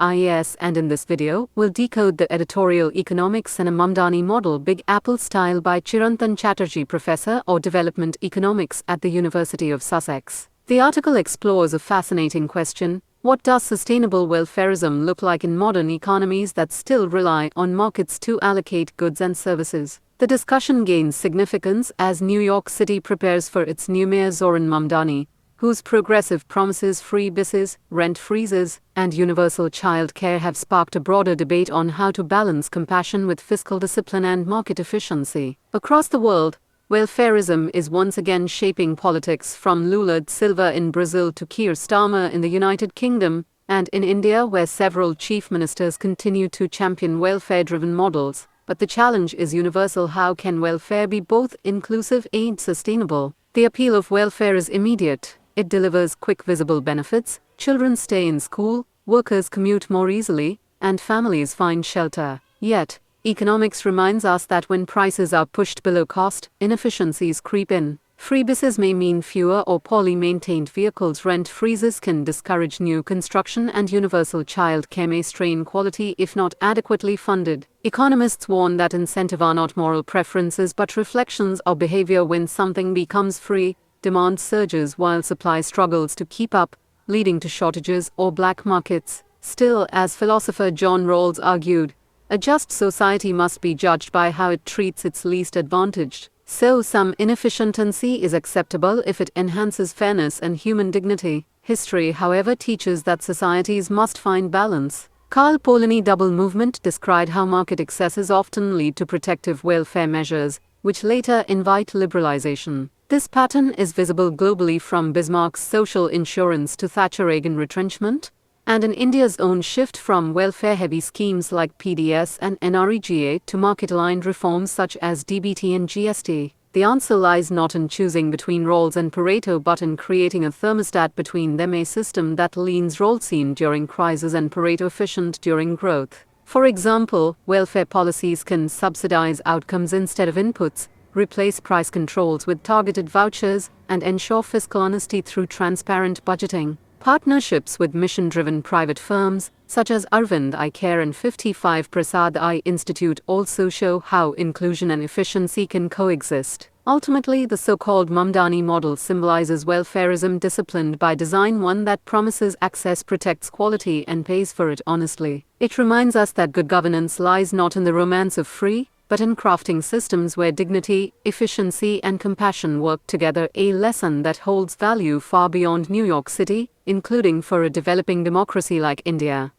IAS, and in this video, we'll decode the editorial Economics and a Mamdani Model Big Apple Style by Chirantan Chatterjee, Professor of Development Economics at the University of Sussex. The article explores a fascinating question: what does sustainable welfarism look like in modern economies that still rely on markets to allocate goods and services? The discussion gains significance as New York City prepares for its new mayor Zoran Mamdani, whose progressive promises, free buses, rent freezes, and universal child care have sparked a broader debate on how to balance compassion with fiscal discipline and market efficiency. Across the world, welfarism is once again shaping politics, from Lula da Silva in Brazil to Keir Starmer in the United Kingdom, and in India, where several chief ministers continue to champion welfare-driven models. But the challenge is universal: how can welfare be both inclusive and sustainable? The appeal of welfare is immediate. It delivers quick, visible benefits. Children stay in school, workers commute more easily, and families find shelter. Yet, economics reminds us that when prices are pushed below cost, inefficiencies creep in. Free buses may mean fewer or poorly maintained vehicles, rent freezes can discourage new construction, and universal child care may strain quality if not adequately funded. Economists warn that incentives are not moral preferences but reflections of behavior. When something becomes free, demand surges while supply struggles to keep up, leading to shortages or black markets. Still, as philosopher John Rawls argued, a just society must be judged by how it treats its least advantaged. So some inefficiency is acceptable if it enhances fairness and human dignity. History, however, teaches that societies must find balance. Karl Polanyi's double movement described how market excesses often lead to protective welfare measures, which later invite liberalization. This pattern is visible globally, from Bismarck's social insurance to Thatcher-Reagan retrenchment, and in India's own shift from welfare-heavy schemes like PDS and NREGA to market-aligned reforms such as DBT and GST. The answer lies not in choosing between Rawls and Pareto but in creating a thermostat between them, a system that leans Rawlsian during crisis and Pareto-efficient during growth. For example, welfare policies can subsidize outcomes instead of inputs, replace price controls with targeted vouchers, and ensure fiscal honesty through transparent budgeting. Partnerships with mission-driven private firms, such as Arvind Eye Care and 55 Prasad Eye Institute, also show how inclusion and efficiency can coexist. Ultimately, the so-called Mamdani model symbolizes welfarism disciplined by design, one that promises access, protects quality, and pays for it honestly. It reminds us that good governance lies not in the romance of free, but in crafting systems where dignity, efficiency, and compassion work together, a lesson that holds value far beyond New York City, including for a developing democracy like India.